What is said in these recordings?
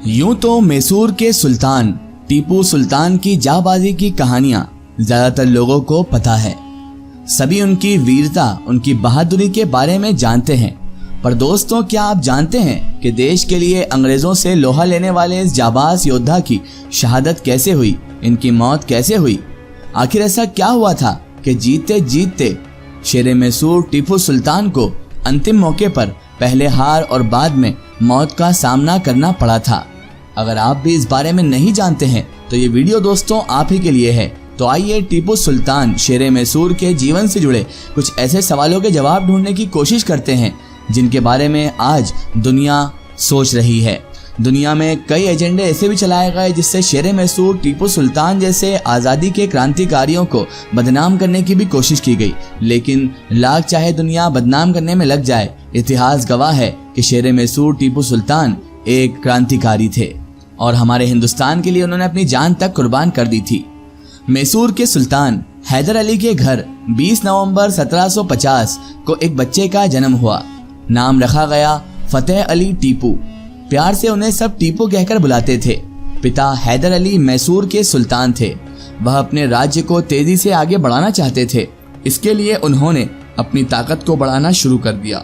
यूं तो मैसूर के सुल्तान टीपू सुल्तान की जाबाजी की कहानियां ज्यादातर लोगों को पता है। सभी उनकी वीरता, उनकी बहादुरी के बारे में जानते हैं। पर दोस्तों, क्या आप जानते हैं कि देश के लिए अंग्रेजों से लोहा लेने वाले इस जाबाज योद्धा की शहादत कैसे हुई, इनकी मौत कैसे हुई? आखिर ऐसा क्या हुआ था कि जीतते जीतते शेरे मैसूर टीपू सुल्तान को अंतिम मौके पर पहले हार और बाद में मौत का सामना करना पड़ा था? अगर आप भी इस बारे में नहीं जानते हैं तो ये वीडियो दोस्तों आप ही के लिए है। तो आइए टीपू सुल्तान शेरे मैसूर के जीवन से जुड़े कुछ ऐसे सवालों के जवाब ढूंढने की कोशिश करते हैं जिनके बारे में आज दुनिया सोच रही है। दुनिया में कई एजेंडे ऐसे भी चलाए गए जिससे शेरे मैसूर टीपू सुल्तान जैसे आज़ादी के क्रांतिकारियों को बदनाम करने की भी कोशिश की गई, लेकिन लाख चाहे दुनिया बदनाम करने में लग जाए, इतिहास गवाह है कि शेरे मैसूर टीपू सुल्तान एक क्रांतिकारी थे और हमारे हिंदुस्तान के लिए उन्होंने अपनी जान तक कुर्बान कर दी थी। मैसूर के सुल्तान हैदर अली के घर 20 नवंबर 1750 को एक बच्चे का जन्म हुआ। नाम रखा गया फतेह अली टीपू। प्यार से उन्हें सब टीपू कहकर बुलाते थे। पिता हैदर अली मैसूर के सुल्तान थे। वह अपने राज्य को तेजी से आगे बढ़ाना चाहते थे। इसके लिए उन्होंने अपनी ताकत को बढ़ाना शुरू कर दिया।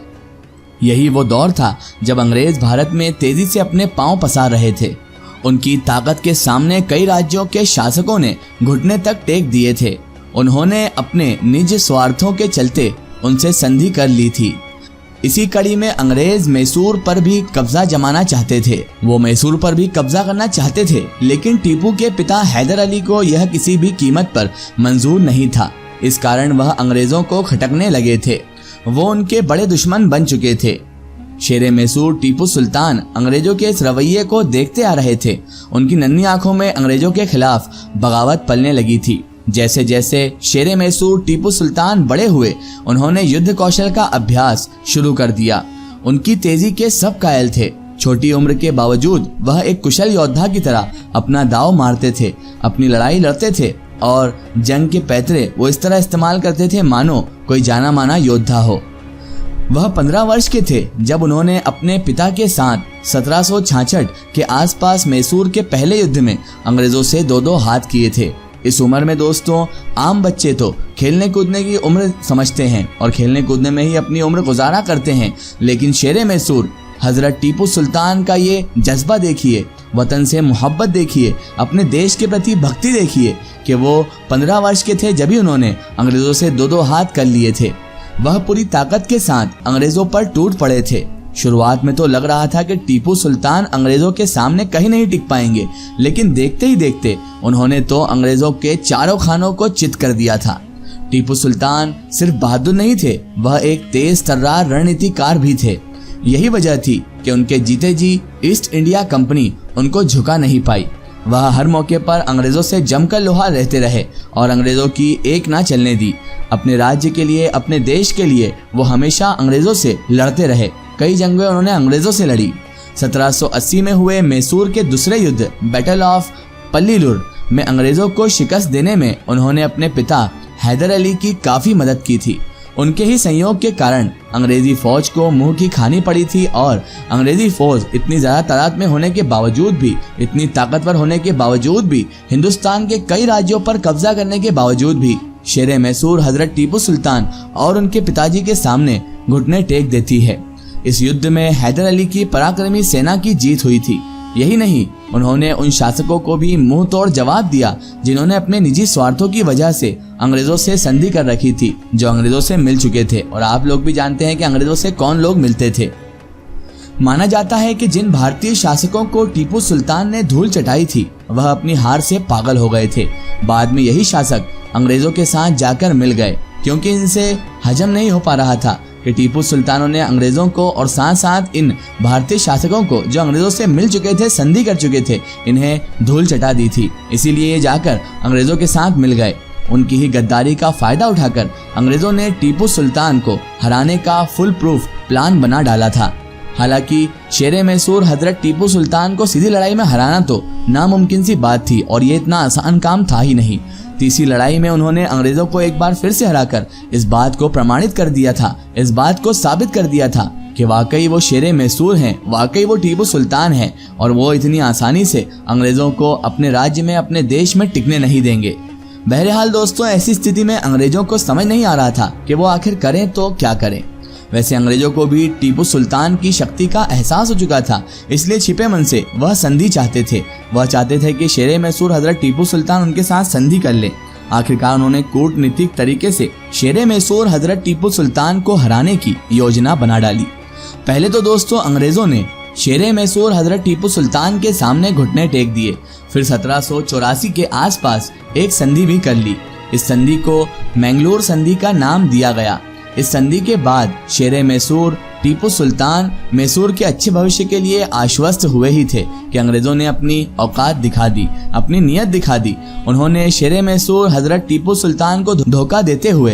यही वो दौर था जब अंग्रेज भारत में तेजी से अपने पांव पसार रहे थे। उनकी ताकत के सामने कई राज्यों के शासकों ने घुटने तक टेक दिए थे। उन्होंने अपने निज स्वार्थों के चलते उनसे संधि कर ली थी। इसी कड़ी में अंग्रेज मैसूर पर भी कब्जा जमाना चाहते थे। वो मैसूर पर भी कब्जा करना चाहते थे, लेकिन टीपू के पिता हैदर अली को यह किसी भी कीमत पर मंजूर नहीं था। इस कारण वह अंग्रेजों को खटकने लगे थे। वो उनके बड़े दुश्मन बन चुके थे। शेरे मैसूर टीपू सुल्तान अंग्रेजों के इस रवैये को देखते आ रहे थे। उनकी नन्ही आंखों में अंग्रेजों के खिलाफ बगावत पलने लगी थी। जैसे जैसे शेरे मैसूर टीपू सुल्तान बड़े हुए, उन्होंने युद्ध कौशल का अभ्यास शुरू कर दिया। उनकी तेजी के सब कायल थे। छोटी उम्र के बावजूद वह एक कुशल योद्धा की तरह अपना दांव मारते थे, अपनी लड़ाई लड़ते थे और जंग के पैतरे वो इस तरह इस्तेमाल करते थे मानो कोई जाना माना योद्धा हो। वह 15 वर्ष के थे जब उन्होंने अपने पिता के साथ 1766 के आसपास मैसूर के पहले युद्ध में अंग्रेजों से दो हाथ किए थे। इस उम्र में दोस्तों, आम बच्चे तो खेलने कूदने की उम्र समझते हैं और खेलने कूदने में ही अपनी उम्र गुजारा करते हैं, लेकिन शेरे मैसूर हजरत टीपू सुल्तान का ये जज्बा देखिए, वतन से मोहब्बत देखिए, अपने देश के प्रति भक्ति देखिए कि वो 15 वर्ष के थे जब ही उन्होंने अंग्रेजों से दो हाथ कर लिए थे। वह पूरी ताकत के साथ अंग्रेजों पर टूट पड़े थे। शुरुआत में तो लग रहा था कि टीपू सुल्तान अंग्रेजों के सामने कहीं नहीं टिक पाएंगे, लेकिन देखते ही देखते उन्होंने तो अंग्रेजों के चारों खानों को चित कर दिया था। टीपू सुल्तान सिर्फ बहादुर नहीं थे, वह एक तेज तर्रार रणनीतिकार भी थे। यही वजह थी कि उनके जीते जी ईस्ट इंडिया कंपनी उनको झुका नहीं पाई। वह हर मौके पर अंग्रेजों से जमकर लोहा रहते रहे और अंग्रेजों की एक ना चलने दी। अपने राज्य के लिए, अपने देश के लिए वो हमेशा अंग्रेजों से लड़ते रहे। कई जंगें उन्होंने अंग्रेजों से लड़ी। 1780 में हुए मैसूर के दूसरे युद्ध बैटल ऑफ पल्लीलुर में अंग्रेजों को शिकस्त देने में उन्होंने अपने पिता हैदर अली की काफी मदद की थी। उनके ही संयोग के कारण अंग्रेजी फौज को मुंह की खानी पड़ी थी और अंग्रेजी फौज इतनी ज्यादा तादाद में होने के बावजूद भी, इतनी ताकतवर होने के बावजूद भी, हिंदुस्तान के कई राज्यों पर कब्जा करने के बावजूद भी शेरे मैसूर हजरत टीपू सुल्तान और उनके पिताजी के सामने घुटने टेक देती है। इस युद्ध में हैदर अली की पराक्रमी सेना की जीत हुई थी। यही नहीं, उन्होंने उन शासकों को भी मुंह तोड़ जवाब दिया जिन्होंने अपने निजी स्वार्थों की वजह से अंग्रेजों से संधि कर रखी थी, जो अंग्रेजों से मिल चुके थे। और आप लोग भी जानते हैं कि अंग्रेजों से कौन लोग मिलते थे। माना जाता है कि जिन भारतीय शासकों को टीपू सुल्तान ने धूल चटाई थी, वह अपनी हार से पागल हो गए थे। बाद में यही शासक अंग्रेजों के साथ जाकर मिल गए, क्योंकि इनसे हजम नहीं हो पा रहा था कि टीपू सुल्तानों ने अंग्रेजों को और साथ साथ इन भारतीय शासकों को जो अंग्रेजों से मिल चुके थे, संधि कर चुके थे, इन्हें धूल चटा दी थी। इसीलिए ये जाकर अंग्रेजों के साथ मिल गए। उनकी ही गद्दारी का फायदा उठाकर अंग्रेजों ने टीपू सुल्तान को हराने का फुल प्रूफ प्लान बना डाला था। हालांकि शेरे मैसूर हजरत टीपू सुल्तान को सीधी लड़ाई में हराना तो नामुमकिन सी बात थी और ये इतना आसान काम था ही नहीं। तीसरी लड़ाई में उन्होंने अंग्रेजों को एक बार फिर से हराकर इस बात को प्रमाणित कर दिया था, इस बात को साबित कर दिया था कि वाकई वो शेर मैसूर हैं, वाकई वो टीपू सुल्तान हैं और वो इतनी आसानी से अंग्रेज़ों को अपने राज्य में, अपने देश में टिकने नहीं देंगे। बहरहाल दोस्तों, ऐसी स्थिति में अंग्रेज़ों को समझ नहीं आ रहा था कि वो आखिर करें तो क्या करें। वैसे अंग्रेजों को भी टीपू सुल्तान की शक्ति का एहसास हो चुका था, इसलिए छिपे मन से वह संधि चाहते थे। वह चाहते थे कि शेर मैसूर हजरत टीपू सुल्तान उनके साथ संधि कर ले। आखिरकार उन्होंने कूटनीतिक तरीके से शेर मैसूर हजरत टीपू सुल्तान को हराने की योजना बना डाली। पहले तो दोस्तों अंग्रेजों ने शेर मैसूर हजरत टीपू सुल्तान के सामने घुटने टेक दिए। फिर 1784 के आसपास एक संधि भी कर ली। इस संधि को मैंगलोर संधि का नाम दिया गया। इस संधि के बाद शेर मैसूर टीपू सुल्तान मैसूर के अच्छे भविष्य के लिए आश्वस्त हुए ही थे कि अंग्रेजों ने अपनी औकात दिखा दी, अपनी नीयत दिखा दी। उन्होंने शेर मैसूर हजरत टीपू सुल्तान को धोखा देते हुए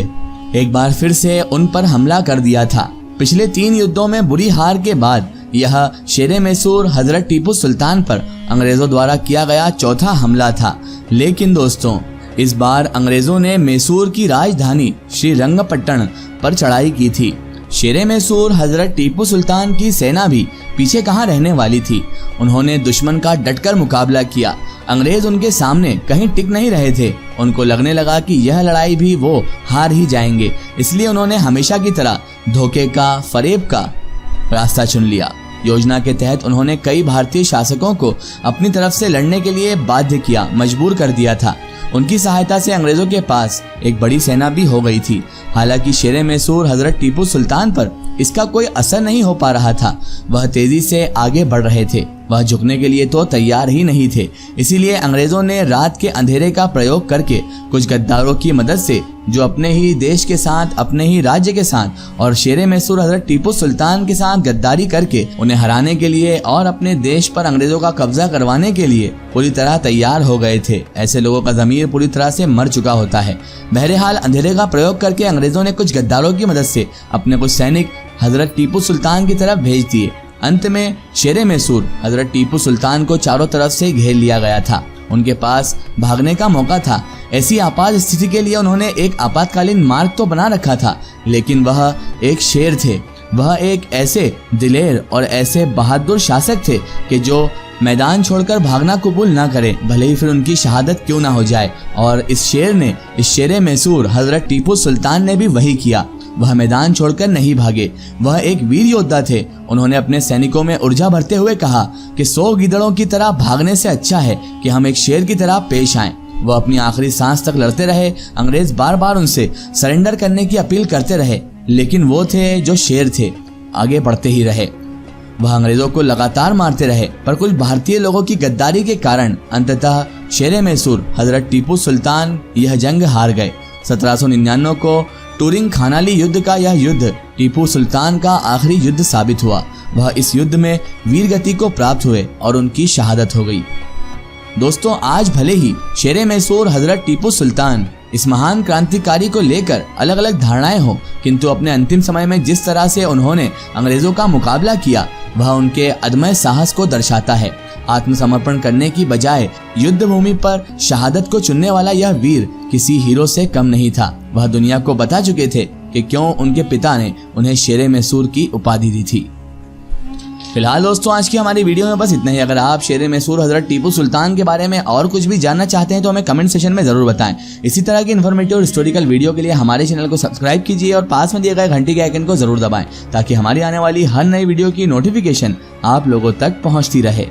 एक बार फिर से उन पर हमला कर दिया था। पिछले 3 युद्धों में बुरी हार के बाद यह शेर मैसूर हजरत टीपू सुल्तान पर अंग्रेजों द्वारा किया गया चौथा हमला था। लेकिन दोस्तों, इस बार अंग्रेजों ने मैसूर की राजधानी श्रीरंगपट्टन पर चढ़ाई की थी। शेर मैसूर हजरत टीपू सुल्तान की सेना भी पीछे कहाँ रहने वाली थी। उन्होंने दुश्मन का डटकर मुकाबला किया। अंग्रेज उनके सामने कहीं टिक नहीं रहे थे। उनको लगने लगा कि यह लड़ाई भी वो हार ही जाएंगे, इसलिए उन्होंने हमेशा की तरह धोखे का, फरेब का रास्ता चुन लिया। योजना के तहत उन्होंने कई भारतीय शासकों को अपनी तरफ से लड़ने के लिए बाध्य किया, मजबूर कर दिया था। उनकी सहायता से अंग्रेजों के पास एक बड़ी सेना भी हो गई थी। हालांकि शेर मैसूर हजरत टीपू सुल्तान पर इसका कोई असर नहीं हो पा रहा था। वह तेजी से आगे बढ़ रहे थे, वह झुकने के लिए तो तैयार ही नहीं थे। इसीलिए अंग्रेजों ने रात के अंधेरे का प्रयोग करके कुछ गद्दारों की मदद से, जो अपने ही देश के साथ, अपने ही राज्य के साथ और शेर मैसूर हजरत टीपू सुल्तान के साथ गद्दारी करके उन्हें हराने के लिए और अपने देश पर अंग्रेजों का कब्जा करवाने के लिए पूरी तरह तैयार हो गए थे। ऐसे लोगों का ज़मीर पूरी तरह से मर चुका होता है। बहरहाल अंधेरे का प्रयोग करके अंग्रेजों ने कुछ गद्दारों की मदद से अपने कुछ सैनिक हजरत टीपू सुल्तान की तरफ भेज दिए। अंत में शेर मैसूर हजरत टीपू सुल्तान को चारों तरफ से घेर लिया गया था। उनके पास भागने का मौका था। ऐसी आपात स्थिति के लिए उन्होंने एक आपातकालीन मार्ग तो बना रखा था, लेकिन वह एक शेर थे। वह एक ऐसे दिलेर और ऐसे बहादुर शासक थे कि जो मैदान छोड़कर भागना कबूल ना करे, भले ही फिर उनकी शहादत क्यों ना हो जाए। और इस शेर मैसूर हजरत टीपू सुल्तान ने भी वही किया। वह मैदान छोड़कर नहीं भागे। वह एक वीर योद्धा थे। उन्होंने अपने सैनिकों में ऊर्जा भरते हुए कहा कि 100 गिदड़ों की तरह भागने से अच्छा है कि हम एक शेर की तरह पेश आएं। वह अपनी आखिरी सांस तक लड़ते रहे। अंग्रेज बार बार उनसे सरेंडर करने की अपील करते रहे, लेकिन वो थे जो शेर थे, आगे बढ़ते ही रहे। वह अंग्रेजों को लगातार मारते रहे, पर कुछ भारतीय लोगों की गद्दारी के कारण अंततः शेर मैसूर हजरत टीपू सुल्तान यह जंग हार गए। 1799 को टूरिंग खानाली युद्ध का यह युद्ध टीपू सुल्तान का आखिरी युद्ध साबित हुआ। वह इस युद्ध में वीरगति को प्राप्त हुए और उनकी शहादत हो गई। दोस्तों, आज भले ही शेर मैसूर हजरत टीपू सुल्तान इस महान क्रांतिकारी को लेकर अलग अलग धारणाएं हो, किंतु अपने अंतिम समय में जिस तरह से उन्होंने अंग्रेजों का मुकाबला किया, वह उनके अदम्य साहस को दर्शाता है। आत्मसमर्पण करने की बजाय युद्ध भूमि पर शहादत को चुनने वाला यह वीर किसी हीरो से कम नहीं था। वह दुनिया को बता चुके थे कि क्यों उनके पिता ने उन्हें शेर मैसूर की उपाधि दी थी। फिलहाल दोस्तों, आज की हमारी वीडियो में बस इतना ही। अगर आप शेर मैसूर हजरत टीपू सुल्तान के बारे में और कुछ भी जानना चाहते हैं तो हमें कमेंट सेक्शन में जरूर बताएं। इसी तरह की इन्फॉर्मेटिव और हिस्टोरिकल वीडियो के लिए हमारे चैनल को सब्सक्राइब कीजिए और पास में दिए गए घंटी के आइकन को जरूर दबाएं, ताकि हमारी आने वाली हर नई वीडियो की नोटिफिकेशन आप लोगों तक पहुंचती रहे।